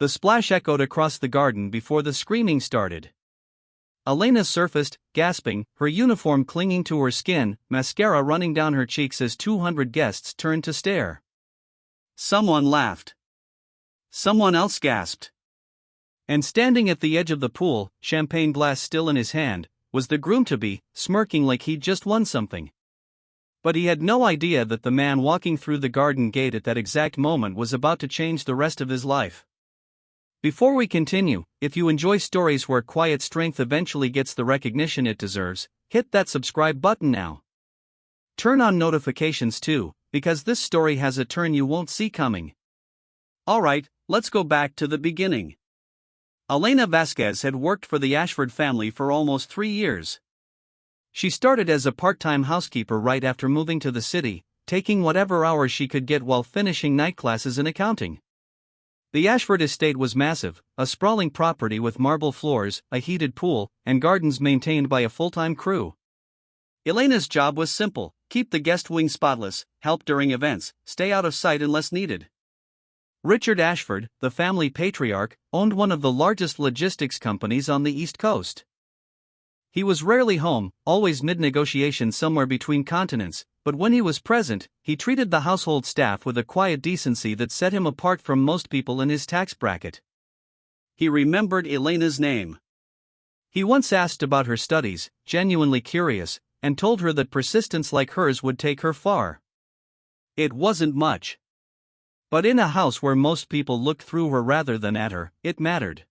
The splash echoed across the garden before the screaming started. Elena surfaced, gasping, her uniform clinging to her skin, mascara running down her cheeks as 200 guests turned to stare. Someone laughed. Someone else gasped. And standing at the edge of the pool, champagne glass still in his hand, was the groom-to-be, smirking like he'd just won something. But he had no idea that the man walking through the garden gate at that exact moment was about to change the rest of his life. Before we continue, if you enjoy stories where quiet strength eventually gets the recognition it deserves, hit that subscribe button now. Turn on notifications too, because this story has a turn you won't see coming. Alright, let's go back to the beginning. Elena Vasquez had worked for the Ashford family for almost 3 years. She started as a part-time housekeeper right after moving to the city, taking whatever hours she could get while finishing night classes in accounting. The Ashford estate was massive, a sprawling property with marble floors, a heated pool, and gardens maintained by a full-time crew. Elena's job was simple: keep the guest wing spotless, help during events, stay out of sight unless needed. Richard Ashford, the family patriarch, owned one of the largest logistics companies on the East Coast. He was rarely home, always mid-negotiation somewhere between continents, but when he was present, he treated the household staff with a quiet decency that set him apart from most people in his tax bracket. He remembered Elena's name. He once asked about her studies, genuinely curious, and told her that persistence like hers would take her far. It wasn't much. But in a house where most people looked through her rather than at her, it mattered.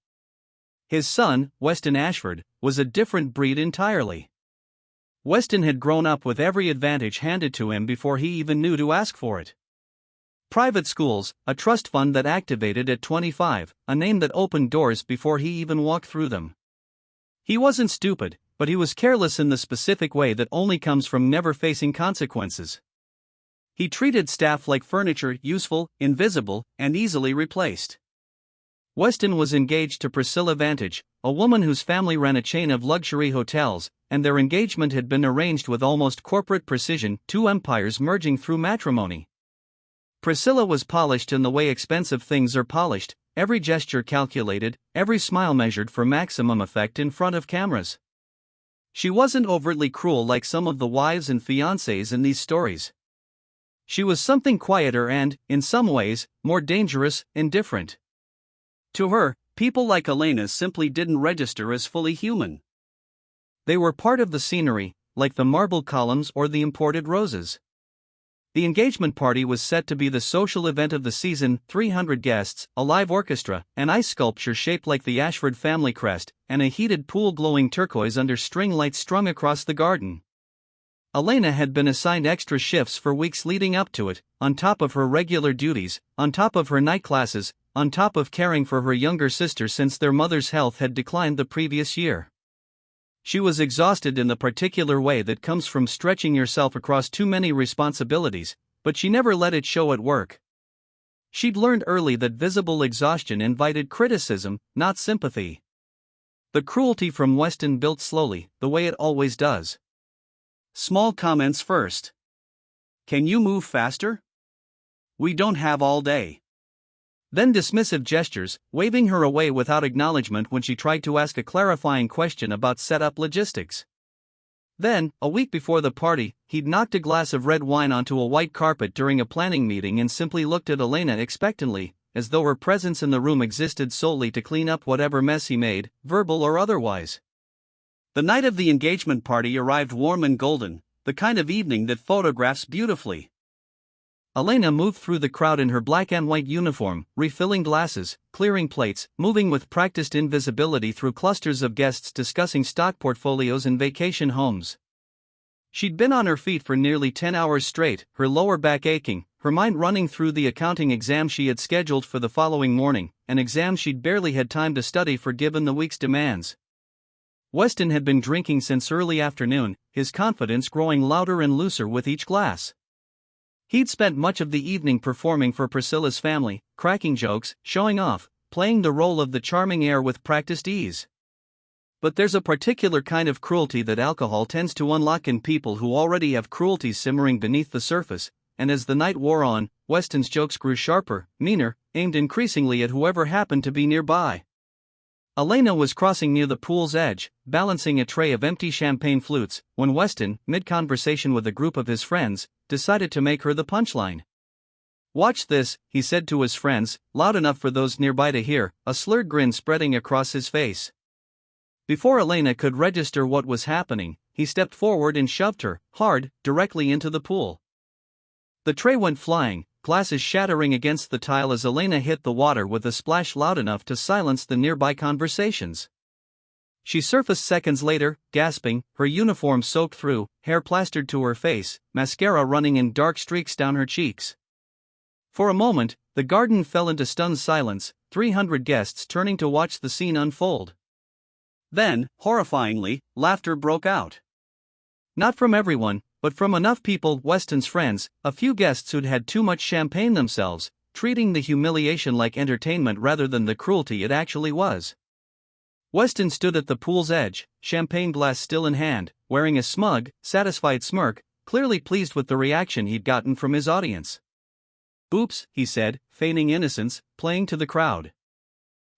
His son, Weston Ashford, was a different breed entirely. Weston had grown up with every advantage handed to him before he even knew to ask for it. Private schools, a trust fund that activated at 25, a name that opened doors before he even walked through them. He wasn't stupid, but he was careless in the specific way that only comes from never facing consequences. He treated staff like furniture, useful, invisible, and easily replaced. Weston was engaged to Priscilla Vantage, a woman whose family ran a chain of luxury hotels, and their engagement had been arranged with almost corporate precision, 2 empires merging through matrimony. Priscilla was polished in the way expensive things are polished, every gesture calculated, every smile measured for maximum effect in front of cameras. She wasn't overtly cruel like some of the wives and fiancées in these stories. She was something quieter and, in some ways, more dangerous and different. To her, people like Elena simply didn't register as fully human. They were part of the scenery, like the marble columns or the imported roses. The engagement party was set to be the social event of the season: 300 guests, a live orchestra, an ice sculpture shaped like the Ashford family crest, and a heated pool glowing turquoise under string lights strung across the garden. Elena had been assigned extra shifts for weeks leading up to it, on top of her regular duties, on top of her night classes, on top of caring for her younger sister since their mother's health had declined the previous year. She was exhausted in the particular way that comes from stretching yourself across too many responsibilities, but she never let it show at work. She'd learned early that visible exhaustion invited criticism, not sympathy. The cruelty from Weston built slowly, the way it always does. Small comments first. "Can you move faster? We don't have all day." Then dismissive gestures, waving her away without acknowledgement when she tried to ask a clarifying question about setup logistics. Then, a week before the party, he'd knocked a glass of red wine onto a white carpet during a planning meeting and simply looked at Elena expectantly, as though her presence in the room existed solely to clean up whatever mess he made, verbal or otherwise. The night of the engagement party arrived warm and golden, the kind of evening that photographs beautifully. Elena moved through the crowd in her black and white uniform, refilling glasses, clearing plates, moving with practiced invisibility through clusters of guests discussing stock portfolios and vacation homes. She'd been on her feet for nearly 10 hours straight, her lower back aching, her mind running through the accounting exam she had scheduled for the following morning, an exam she'd barely had time to study for given the week's demands. Weston had been drinking since early afternoon, his confidence growing louder and looser with each glass. He'd spent much of the evening performing for Priscilla's family, cracking jokes, showing off, playing the role of the charming heir with practiced ease. But there's a particular kind of cruelty that alcohol tends to unlock in people who already have cruelty simmering beneath the surface, and as the night wore on, Weston's jokes grew sharper, meaner, aimed increasingly at whoever happened to be nearby. Elena was crossing near the pool's edge, balancing a tray of empty champagne flutes, when Weston, mid-conversation with a group of his friends, decided to make her the punchline. "Watch this," he said to his friends, loud enough for those nearby to hear, a slurred grin spreading across his face. Before Elena could register what was happening, he stepped forward and shoved her, hard, directly into the pool. The tray went flying, glasses shattering against the tile as Elena hit the water with a splash loud enough to silence the nearby conversations. She surfaced seconds later, gasping, her uniform soaked through, hair plastered to her face, mascara running in dark streaks down her cheeks. For a moment, the garden fell into stunned silence, 300 guests turning to watch the scene unfold. Then, horrifyingly, laughter broke out. Not from everyone, but from enough people, Weston's friends, a few guests who'd had too much champagne themselves, treating the humiliation like entertainment rather than the cruelty it actually was. Weston stood at the pool's edge, champagne glass still in hand, wearing a smug, satisfied smirk, clearly pleased with the reaction he'd gotten from his audience. "Oops," he said, feigning innocence, playing to the crowd.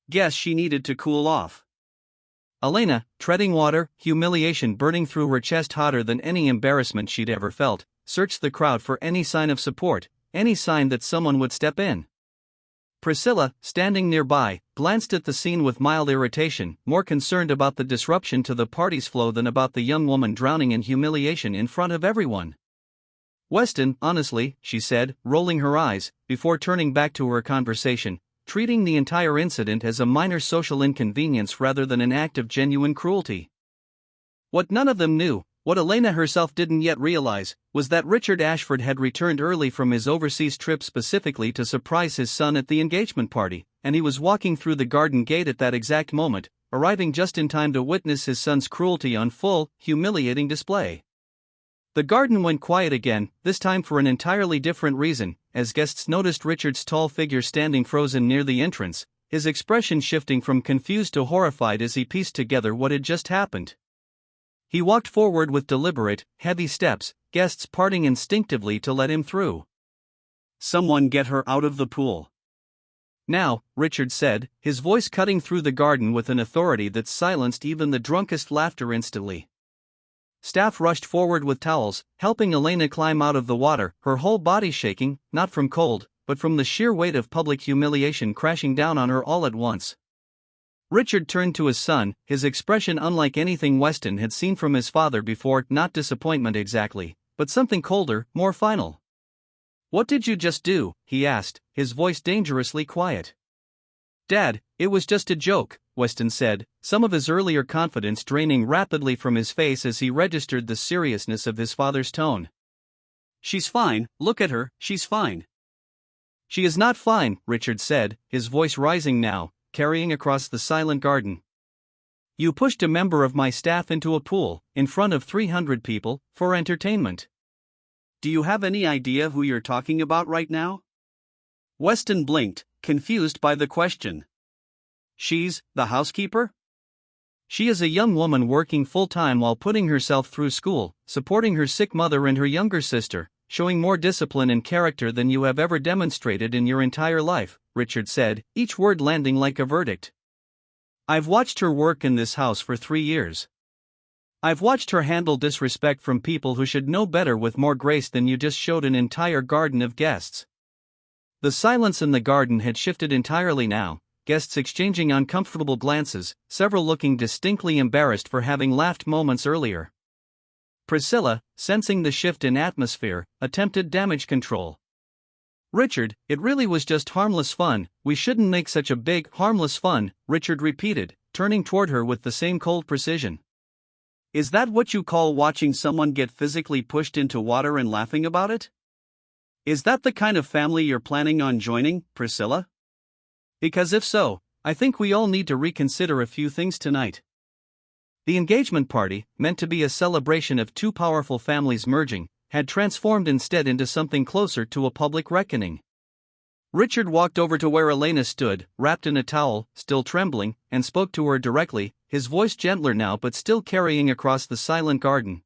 "Guess she needed to cool off." Elena, treading water, humiliation burning through her chest hotter than any embarrassment she'd ever felt, searched the crowd for any sign of support, any sign that someone would step in. Priscilla, standing nearby, glanced at the scene with mild irritation, more concerned about the disruption to the party's flow than about the young woman drowning in humiliation in front of everyone. "Weston, honestly," she said, rolling her eyes, before turning back to her conversation, treating the entire incident as a minor social inconvenience rather than an act of genuine cruelty. What none of them knew, what Elena herself didn't yet realize, was that Richard Ashford had returned early from his overseas trip specifically to surprise his son at the engagement party, and he was walking through the garden gate at that exact moment, arriving just in time to witness his son's cruelty on full, humiliating display. The garden went quiet again, this time for an entirely different reason, as guests noticed Richard's tall figure standing frozen near the entrance, his expression shifting from confused to horrified as he pieced together what had just happened. He walked forward with deliberate, heavy steps, guests parting instinctively to let him through. "Someone get her out of the pool." "Now," Richard said, his voice cutting through the garden with an authority that silenced even the drunkest laughter instantly. Staff rushed forward with towels, helping Elena climb out of the water, her whole body shaking, not from cold, but from the sheer weight of public humiliation crashing down on her all at once. Richard turned to his son, his expression unlike anything Weston had seen from his father before, not disappointment exactly, but something colder, more final. "What did you just do?" he asked, his voice dangerously quiet. "Dad, it was just a joke," Weston said, some of his earlier confidence draining rapidly from his face as he registered the seriousness of his father's tone. "She's fine, look at her, she's fine." "She is not fine," Richard said, his voice rising now, carrying across the silent garden. "You pushed a member of my staff into a pool, in front of 300 people, for entertainment. Do you have any idea who you're talking about right now?" Weston blinked, confused by the question. "She's the housekeeper?" "She is a young woman working full-time while putting herself through school, supporting her sick mother and her younger sister, showing more discipline and character than you have ever demonstrated in your entire life," Richard said, each word landing like a verdict. "I've watched her work in this house for 3 years. I've watched her handle disrespect from people who should know better with more grace than you just showed an entire garden of guests." The silence in the garden had shifted entirely now, guests exchanging uncomfortable glances, several looking distinctly embarrassed for having laughed moments earlier. Priscilla, sensing the shift in atmosphere, attempted damage control. "Richard, it really was just harmless fun, we shouldn't make such a big, harmless fun," Richard repeated, turning toward her with the same cold precision. "Is that what you call watching someone get physically pushed into water and laughing about it? Is that the kind of family you're planning on joining, Priscilla? Because if so, I think we all need to reconsider a few things tonight." The engagement party, meant to be a celebration of two powerful families merging, had transformed instead into something closer to a public reckoning. Richard walked over to where Elena stood, wrapped in a towel, still trembling, and spoke to her directly, his voice gentler now but still carrying across the silent garden.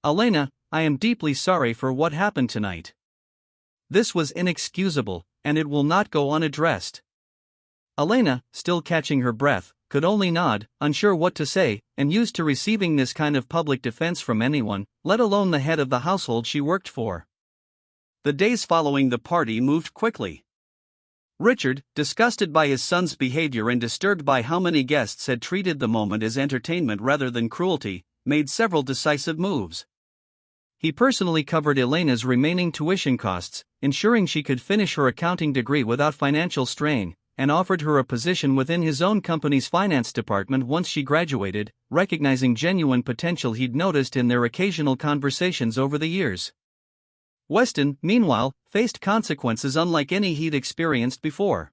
"Elena, I am deeply sorry for what happened tonight. This was inexcusable, and it will not go unaddressed. Elena, still catching her breath, could only nod, unsure what to say, and used to receiving this kind of public defense from anyone, let alone the head of the household she worked for. The days following the party moved quickly. Richard, disgusted by his son's behavior and disturbed by how many guests had treated the moment as entertainment rather than cruelty, made several decisive moves. He personally covered Elena's remaining tuition costs, ensuring she could finish her accounting degree without financial strain, and offered her a position within his own company's finance department once she graduated, recognizing genuine potential he'd noticed in their occasional conversations over the years. Weston, meanwhile, faced consequences unlike any he'd experienced before.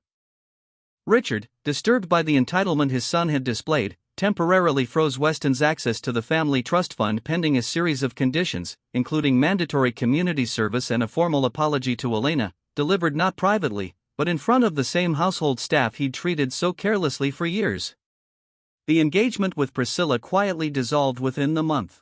Richard, disturbed by the entitlement his son had displayed, temporarily froze Weston's access to the family trust fund pending a series of conditions, including mandatory community service and a formal apology to Elena, delivered not privately, but in front of the same household staff he'd treated so carelessly for years. The engagement with Priscilla quietly dissolved within the month.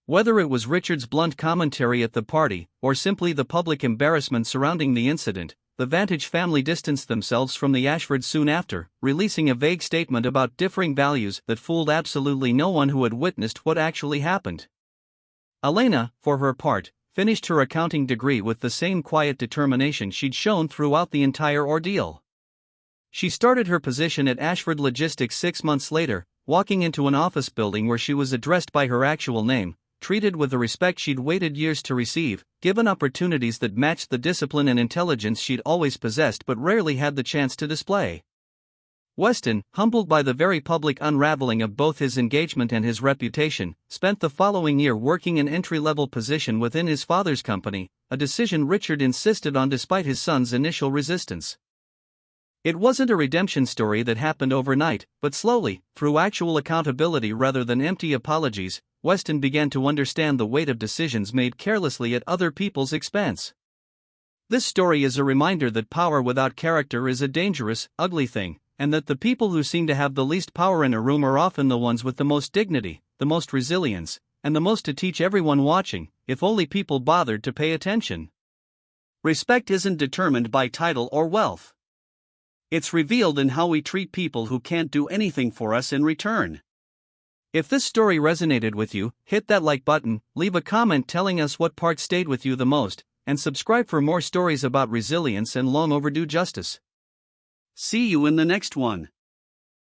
Whether it was Richard's blunt commentary at the party, or simply the public embarrassment surrounding the incident, the Vantage family distanced themselves from the Ashfords soon after, releasing a vague statement about differing values that fooled absolutely no one who had witnessed what actually happened. Elena, for her part, finished her accounting degree with the same quiet determination she'd shown throughout the entire ordeal. She started her position at Ashford Logistics 6 months later, walking into an office building where she was addressed by her actual name, treated with the respect she'd waited years to receive, given opportunities that matched the discipline and intelligence she'd always possessed but rarely had the chance to display. Weston, humbled by the very public unraveling of both his engagement and his reputation, spent the following year working an entry-level position within his father's company, a decision Richard insisted on despite his son's initial resistance. It wasn't a redemption story that happened overnight, but slowly, through actual accountability rather than empty apologies, Weston began to understand the weight of decisions made carelessly at other people's expense. This story is a reminder that power without character is a dangerous, ugly thing, and that the people who seem to have the least power in a room are often the ones with the most dignity, the most resilience, and the most to teach everyone watching, if only people bothered to pay attention. Respect isn't determined by title or wealth. It's revealed in how we treat people who can't do anything for us in return. If this story resonated with you, hit that like button, leave a comment telling us what part stayed with you the most, and subscribe for more stories about resilience and long overdue justice. See you in the next one.